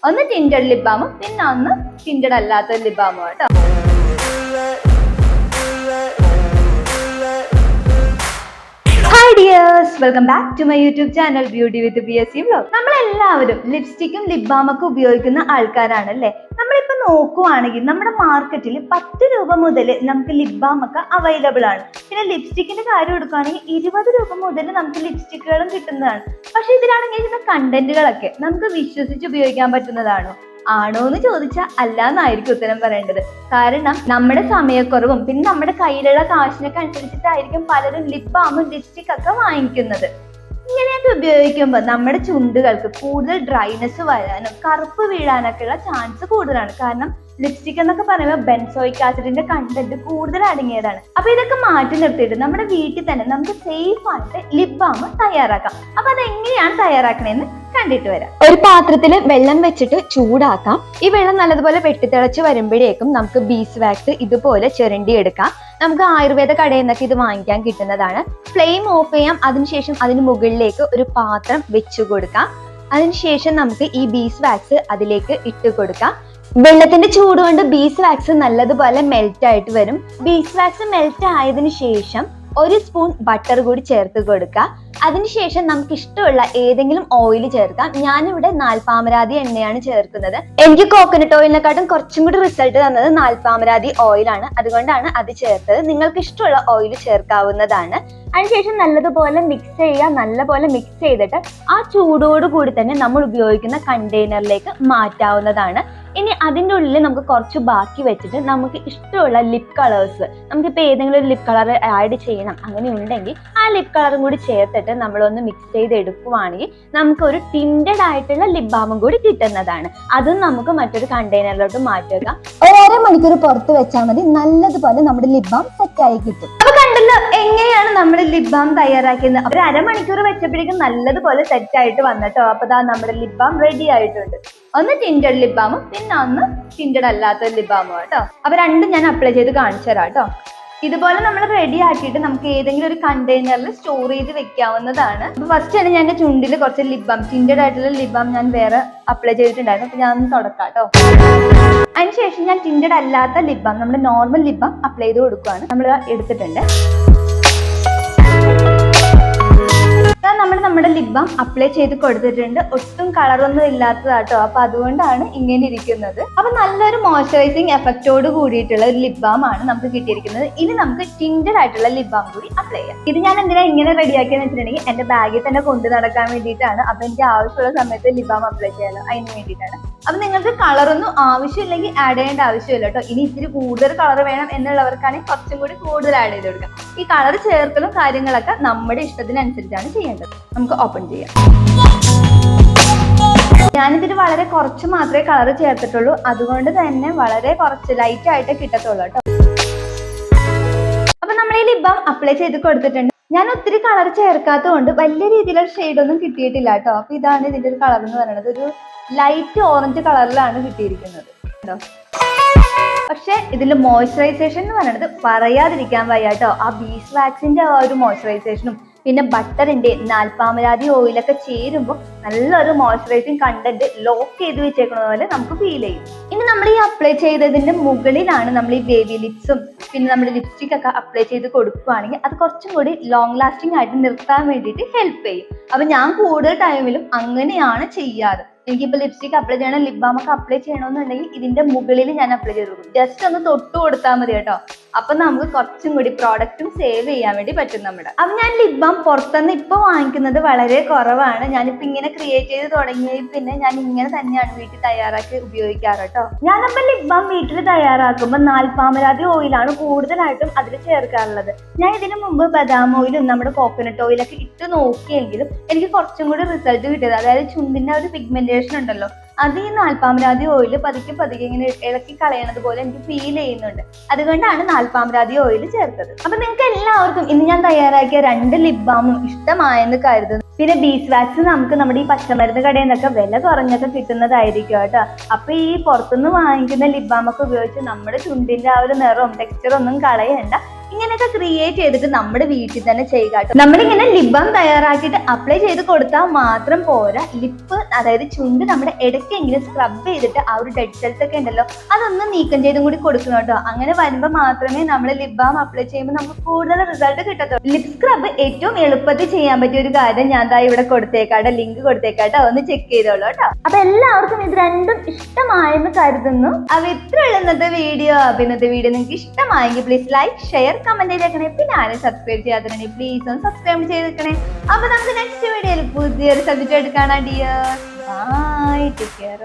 ഒന്ന് tinted lip ബാമും പിന്നെ ഒന്ന് ടിൻറ്റഡ് അല്ലാത്ത ലിപ് ബാമും കേട്ടോ. Hi dears, welcome back to my YouTube channel beauty with BSC vlog. നമ്മളെല്ലാവരും ലിപ്സ്റ്റിക്കും ലിപ് ബാമൊക്കെ ഉപയോഗിക്കുന്ന ആൾക്കാരാണ് അല്ലേ. നമ്മളിപ്പോ നോക്കുവാണെങ്കിൽ നമ്മുടെ മാർക്കറ്റിൽ 10 രൂപ മുതൽ നമുക്ക് ലിപ് ബാം ഒക്കെ അവൈലബിൾ ആണ്. പിന്നെ ലിപ്സ്റ്റിക്കിന്റെ കാര്യം എടുക്കുകയാണെങ്കിൽ 20 രൂപ മുതൽ നമുക്ക് ലിപ്സ്റ്റിക്കുകളും കിട്ടുന്നതാണ്. പക്ഷെ ഇതിലാണെങ്കിൽ ഇതിന്റെ കണ്ടന്റുകളൊക്കെ നമുക്ക് വിശ്വസിച്ച് ഉപയോഗിക്കാൻ പറ്റുന്നതാണോ ആണോ എന്ന് ചോദിച്ചാൽ അല്ല എന്നായിരിക്കും ഉത്തരം പറയേണ്ടത്. കാരണം നമ്മുടെ സമയക്കുറവും പിന്നെ നമ്മുടെ കയ്യിലുള്ള കാശിനൊക്കെ അനുസരിച്ചിട്ടായിരിക്കും പലരും ലിപ് ബാമും ലിപ്സ്റ്റിക് ഒക്കെ വാങ്ങിക്കുന്നത്. ഇങ്ങനെയൊക്കെ ഉപയോഗിക്കുമ്പോൾ നമ്മുടെ ചുണ്ടുകൾക്ക് കൂടുതൽ ഡ്രൈനെസ് വരാനും കറുപ്പ് വീഴാനൊക്കെ ഉള്ള ചാൻസ് കൂടുതലാണ്. കാരണം ലിപ്സ്റ്റിക് എന്നൊക്കെ പറയുമ്പോൾ ബെൻസോയിക് ആസിഡിന്റെ കണ്ടന്റ് കൂടുതൽ അടങ്ങിയതാണ്. അപ്പൊ ഇതൊക്കെ മാറ്റി നിർത്തിയിട്ട് നമ്മുടെ വീട്ടിൽ തന്നെ നമുക്ക് സേഫ് ആയിട്ട് ലിപ് ബാം തയ്യാറാക്കാം. അപ്പൊ അതെങ്ങനെയാണ് തയ്യാറാക്കണേന്ന് കണ്ടിട്ട് വരാം. ഒരു പാത്രത്തിൽ വെള്ളം വെച്ചിട്ട് ചൂടാക്കാം. ഈ വെള്ളം നല്ലതുപോലെ വെട്ടിത്തിളച്ച് വരുമ്പോഴേക്കും നമുക്ക് ബീസ് വാക്സ് ഇതുപോലെ ചുരണ്ടി എടുക്കാം. നമുക്ക് ആയുർവേദ കടയിൽ നിന്നൊക്കെ ഇത് വാങ്ങിക്കാൻ കിട്ടുന്നതാണ്. ഫ്ലെയിം ഓഫ് ചെയ്യാം. അതിനുശേഷം അതിന് മുകളിലേക്ക് ഒരു പാത്രം വെച്ചു കൊടുക്കാം. അതിനുശേഷം നമുക്ക് ഈ ബീസ് വാക്സ് അതിലേക്ക് ഇട്ട് കൊടുക്കാം. വെള്ളത്തിന്റെ ചൂട് കൊണ്ട് ബീസ് വാക്സ് നല്ലതുപോലെ മെൽറ്റ് ആയിട്ട് വരും. ബീസ് വാക്സ് മെൽറ്റ് ആയതിനു ശേഷം 1 സ്പൂൺ ബട്ടർ കൂടി ചേർത്ത് കൊടുക്കുക. അതിനുശേഷം നമുക്ക് ഇഷ്ടമുള്ള ഏതെങ്കിലും ഓയിൽ ചേർക്കാം. ഞാനിവിടെ നാൽപ്പാമരാതി എണ്ണയാണ് ചേർക്കുന്നത്. എനിക്ക് കോക്കനട്ട് ഓയിലിനെക്കാട്ടും കുറച്ചും കൂടി റിസൾട്ട് തന്നത് നാൽപ്പാമരാതി ഓയിലാണ്. അതുകൊണ്ടാണ് അത് ചേർത്തത്. നിങ്ങൾക്ക് ഇഷ്ടമുള്ള ഓയിൽ ചേർക്കാവുന്നതാണ്. അതിനുശേഷം നല്ലതുപോലെ മിക്സ് ചെയ്യുക. നല്ലപോലെ മിക്സ് ചെയ്തിട്ട് ആ ചൂടോട് കൂടി തന്നെ നമ്മൾ ഉപയോഗിക്കുന്ന കണ്ടെയ്നറിലേക്ക് മാറ്റാവുന്നതാണ്. ഇനി അതിൻ്റെ ഉള്ളിൽ നമുക്ക് കുറച്ച് ബാക്കി വെച്ചിട്ട് നമുക്ക് ഇഷ്ടമുള്ള ലിപ് കളേഴ്സ്, നമുക്കിപ്പോൾ ഏതെങ്കിലും ഒരു ലിപ് കളർ ആഡ് ചെയ്യണം അങ്ങനെ ഉണ്ടെങ്കിൽ ആ ലിപ് കളറും കൂടി ചേർത്തിട്ട് നമ്മളൊന്ന് മിക്സ് ചെയ്ത് എടുക്കുവാണെങ്കിൽ നമുക്കൊരു ടിൻറ്റഡ് ആയിട്ടുള്ള ലിപ് ബാമും കൂടി കിട്ടുന്നതാണ്. അതും നമുക്ക് മറ്റൊരു കണ്ടെയ്നറിലോട്ട് മാറ്റി വെക്കാം. ഒരു അരമണിക്കൂർ പുറത്ത് വെച്ചാൽ മതി. നല്ലതുപോലെ നമ്മുടെ ലിപ് ബാം സെറ്റായി കിട്ടും. അപ്പൊ കണ്ടല്ലോ എങ്ങനെയാണ് നമ്മൾ ലിപ് ബാം തയ്യാറാക്കുന്നത്. ഒരു അരമണിക്കൂർ വെച്ചപ്പോഴേക്കും നല്ലതുപോലെ സെറ്റ് ആയിട്ട് വന്നിട്ടോ. അപ്പൊ ദാ നമ്മുടെ ലിപ് ബാം റെഡി ആയിട്ടുണ്ട്. ഒന്ന് ടിൻറ്റഡ് ലിപ് ബാമും പിന്നെ ഒന്ന് ടിൻറ്റഡ് അല്ലാത്ത ലിപ് ബാമും കേട്ടോ. അപ്പൊ രണ്ടും ഞാൻ അപ്ലൈ ചെയ്ത് കാണിച്ചു തരാം കേട്ടോ. ഇതുപോലെ നമ്മൾ റെഡി ആക്കിയിട്ട് നമുക്ക് ഏതെങ്കിലും ഒരു കണ്ടെയ്നറിൽ സ്റ്റോർ ചെയ്ത് വെക്കാവുന്നതാണ്. അപ്പൊ ഫസ്റ്റ് തന്നെ ഞാൻ ചുണ്ടിൽ കുറച്ച് ലിപ് ബാം, ടിൻറ്റഡ് ആയിട്ടുള്ള ലിപ് ബാം ഞാൻ വേറെ അപ്ലൈ ചെയ്തിട്ടുണ്ടായിരുന്നു. അപ്പൊ ഞാൻ ഒന്ന് തുടക്കാം കേട്ടോ. അതിനുശേഷം ഞാൻ ടിൻറ്റഡ് അല്ലാത്ത ലിപ് ബാം, നമ്മുടെ നോർമൽ ലിപ് ബാം അപ്ലൈ ചെയ്ത് കൊടുക്കുകയാണ്. നമ്മൾ എടുത്തിട്ടുണ്ട്. നമ്മൾ നമ്മുടെ ലിപ് ബാം അപ്ലൈ ചെയ്ത് കൊടുത്തിട്ടുണ്ട്. ഒട്ടും കളറൊന്നും ഇല്ലാത്തതാട്ടോ. അപ്പൊ അതുകൊണ്ടാണ് ഇങ്ങനെ ഇരിക്കുന്നത്. അപ്പൊ നല്ലൊരു മോയ്സ്ചറൈസിങ് എഫക്റ്റോട് കൂടിയിട്ടുള്ള ഒരു ലിപ് ബാം ആണ് നമുക്ക് കിട്ടിയിരിക്കുന്നത്. ഇനി നമുക്ക് ടിൻറ്റഡ് ആയിട്ടുള്ള ലിപ് ബാം കൂടി അപ്ലൈ ചെയ്യാം. ഇത് ഞാൻ എന്തിനാ ഇങ്ങനെ റെഡിയാക്കിയെന്ന് വെച്ചിട്ടുണ്ടെങ്കിൽ എന്റെ ബാഗിൽ തന്നെ കൊണ്ടു നടക്കാൻ വേണ്ടിയിട്ടാണ്. അപ്പൊ എനിക്ക് ആവശ്യമുള്ള സമയത്ത് ലിപ് ബാം അപ്ലൈ ചെയ്യാലോ, അതിന് വേണ്ടിയിട്ടാണ്. അപ്പൊ നിങ്ങൾക്ക് കളറൊന്നും ആവശ്യമില്ലെങ്കിൽ ആഡ് ചെയ്യേണ്ട ആവശ്യമില്ല കേട്ടോ. ഇനി ഇത്തിരി കൂടുതൽ കളർ വേണം എന്നുള്ളവർക്കാണെങ്കിൽ കുറച്ചും കൂടി കൂടുതൽ ആഡ് ചെയ്ത് കൊടുക്കാം. ഈ കളർ ചേർക്കലും കാര്യങ്ങളൊക്കെ നമ്മുടെ ഇഷ്ടത്തിനനുസരിച്ചാണ് ചെയ്യേണ്ടത്. നമുക്ക് ഓപ്പൺ ചെയ്യാം. ഞാനിതിൽ വളരെ കുറച്ച് മാത്രമേ കളർ ചേർത്തിട്ടുള്ളൂ. അതുകൊണ്ട് തന്നെ വളരെ കുറച്ച് ലൈറ്റ് ആയിട്ട് കിട്ടത്തുള്ളൂ കേട്ടോ. അപ്പൊ നമ്മൾ ഈ ലിപ് ബാം അപ്ലൈ ചെയ്ത് കൊടുത്തിട്ടുണ്ട്. ഞാൻ ഒത്തിരി കളർ ചേർക്കാത്തത് കൊണ്ട് വലിയ രീതിയിലുള്ള ഷെയ്ഡൊന്നും കിട്ടിയിട്ടില്ല കേട്ടോ. അപ്പൊ ഇതാണ് ഇതിന്റെ ഒരു കളർ എന്ന് പറയുന്നത്. ഒരു ലൈറ്റ് ഓറഞ്ച് കളറിലാണ് കിട്ടിയിരിക്കുന്നത് കേട്ടോ. പക്ഷെ ഇതിൽ മോയ്സ്ചറൈസേഷൻ എന്ന് പറയുന്നത് പറയാതിരിക്കാൻ വയ്യ കേട്ടോ. ആ ബീസ് വാക്സിന്റെ ആ ഒരു മോയ്സ്ചറൈസേഷനും പിന്നെ ബട്ടറിന്റെ നാൽപ്പാമരാതി ഓയിലൊക്കെ ചേരുമ്പോൾ നല്ലൊരു മോയ്സ്ചറൈസിങ് കണ്ടന്റ് ലോക്ക് ചെയ്ത് വെച്ചേക്കുന്ന പോലെ നമുക്ക് ഫീൽ ചെയ്യും. ഇനി നമ്മൾ ഈ അപ്ലൈ ചെയ്തതിന്റെ മുകളിലാണ് നമ്മൾ ഈ ബേബി ലിപ്സും പിന്നെ നമ്മുടെ ലിപ്സ്റ്റിക് ഒക്കെ അപ്ലൈ ചെയ്ത് കൊടുക്കുകയാണെങ്കിൽ അത് കുറച്ചും കൂടി ലോങ് ലാസ്റ്റിംഗ് ആയിട്ട് നിർത്താൻ വേണ്ടിയിട്ട് ഹെൽപ്പ് ചെയ്യും. അപ്പൊ ഞാൻ കൂടുതൽ ടൈമിലും അങ്ങനെയാണ് ചെയ്യാറ്. എനിക്കിപ്പോൾ ലിപ്സ്റ്റിക് അപ്ലൈ ചെയ്യണം, ലിപ് ബാം ഒക്കെ അപ്ലൈ ചെയ്യണമെന്നുണ്ടെങ്കിൽ ഇതിന്റെ മുകളിൽ ഞാൻ അപ്ലൈ ചെയ്ത് കൊടുക്കും. ജസ്റ്റ് ഒന്ന് തൊട്ട് കൊടുത്താൽ മതി കേട്ടോ. അപ്പൊ നമുക്ക് കുറച്ചും കൂടി പ്രോഡക്റ്റും സേവ് ചെയ്യാൻ വേണ്ടി പറ്റും നമ്മുടെ. അപ്പൊ ഞാൻ ലിപ് ബാം പുറത്തുനിന്ന് ഇപ്പൊ വാങ്ങിക്കുന്നത് വളരെ കുറവാണ്. ഞാനിപ്പോ ഇങ്ങനെ ക്രിയേറ്റ് ചെയ്ത് തുടങ്ങിയ പിന്നെ ഞാൻ ഇങ്ങനെ തന്നെയാണ് വീട്ടിൽ തയ്യാറാക്കി ഉപയോഗിക്കാറ് കേട്ടോ. ഞാനപ്പോൾ ലിപ് ബാം വീട്ടിൽ തയ്യാറാക്കുമ്പോൾ നാൽപ്പാമരാതി ഓയിലാണ് കൂടുതലായിട്ടും അതിൽ ചേർക്കാറുള്ളത്. ഞാൻ ഇതിനു മുമ്പ് ബദാം ഓയിലും നമ്മുടെ കോക്കനട്ട് ഓയിലൊക്കെ ഇട്ട് നോക്കിയെങ്കിലും എനിക്ക് കുറച്ചും കൂടി റിസൾട്ട് കിട്ടിയത്, അതായത് ചുണ്ടിന്റെ ഒരു പിഗ്മെന്റേഷൻ ഉണ്ടല്ലോ, അത് ഈ നാൽപ്പാമരാതി ഓയിൽ പതുക്കെ പതുക്കെ ഇങ്ങനെ ഇളക്കി കളയണത് പോലെ എനിക്ക് ഫീൽ ചെയ്യുന്നുണ്ട്. അതുകൊണ്ടാണ് നാൽപ്പാമരാതി ഓയിൽ ചേർത്തത്. അപ്പൊ നിങ്ങൾക്ക് എല്ലാവർക്കും ഇന്ന് ഞാൻ തയ്യാറാക്കിയ 2 ലിപ് ബാമും ഇഷ്ടമായെന്ന് കരുതുന്നു. പിന്നെ ബീസ് വാക്സ് നമുക്ക് നമ്മുടെ ഈ പച്ചമരുന്ന് കടയിൽ നിന്നൊക്കെ വില കുറഞ്ഞൊക്കെ കിട്ടുന്നതായിരിക്കും കേട്ടോ. അപ്പൊ ഈ പുറത്തുനിന്ന് വാങ്ങിക്കുന്ന ലിപ് ബാം ഒക്കെ ഉപയോഗിച്ച് നമ്മുടെ ചുണ്ടിന്റെ ആ ഒരു നിറവും ടെക്സ്ചറും ഒന്നും കളയണ്ട. ഇങ്ങനെയൊക്കെ ക്രിയേറ്റ് ചെയ്തിട്ട് നമ്മുടെ വീട്ടിൽ തന്നെ ചെയ്യുക കേട്ടോ. നമ്മളിങ്ങനെ ലിപ് ബാം തയ്യാറാക്കിയിട്ട് അപ്ലൈ ചെയ്ത് കൊടുത്താൽ മാത്രം പോരാ, ലിപ്പ് അതായത് ചുണ്ട് നമ്മുടെ ഇടയ്ക്കെങ്കിലും സ്ക്രബ് ചെയ്തിട്ട് ആ ഒരു ഡെഡ് സെൽസ് ഒക്കെ ഉണ്ടല്ലോ അതൊന്ന് നീക്കം ചെയ്തും കൂടി കൊടുക്കണം കേട്ടോ. അങ്ങനെ വരുമ്പോൾ മാത്രമേ നമ്മൾ ലിപ് ബാം അപ്ലൈ ചെയ്യുമ്പോൾ നമുക്ക് കൂടുതൽ റിസൾട്ട് കിട്ടത്തുള്ളൂ. ലിപ് സ്ക്രബ് ഏറ്റവും എളുപ്പത്തിൽ ചെയ്യാൻ പറ്റിയ ഒരു കാര്യം ഞാൻ ദാ ഇവിടെ കൊടുത്തേക്കാട്ടെ, ലിങ്ക് കൊടുത്തേക്കാട്ടോ, ഒന്ന് ചെക്ക് ചെയ്തോളൂ കേട്ടോ. അപ്പൊ എല്ലാവർക്കും ഇത് രണ്ടും ഇഷ്ടമായെന്ന് കരുതുന്നു. അപ്പൊ ഇത്രയുള്ള ഇന്നത്തെ വീഡിയോ. അപ്പൊ ഇന്നത്തെ വീഡിയോ നിങ്ങൾക്ക് ഇഷ്ടമായെങ്കിൽ പ്ലീസ് ലൈക്ക്, ഷെയർ, കമന്റ് ചെയ്തേക്കണേ. പിന്നെ ആരും സബ്സ്ക്രൈബ് ചെയ്യാത്തതുണ്ടെങ്കിൽ പ്ലീസ് ഒന്ന് സബ്സ്ക്രൈബ് ചെയ്തേക്കണേ. അപ്പൊ നമുക്ക് നെക്സ്റ്റ് വീഡിയോയിൽ പുതിയൊരു സബ്ജക്റ്റ് ആയിട്ട് കാണാം ഡിയേഴ്സ്. By, take care.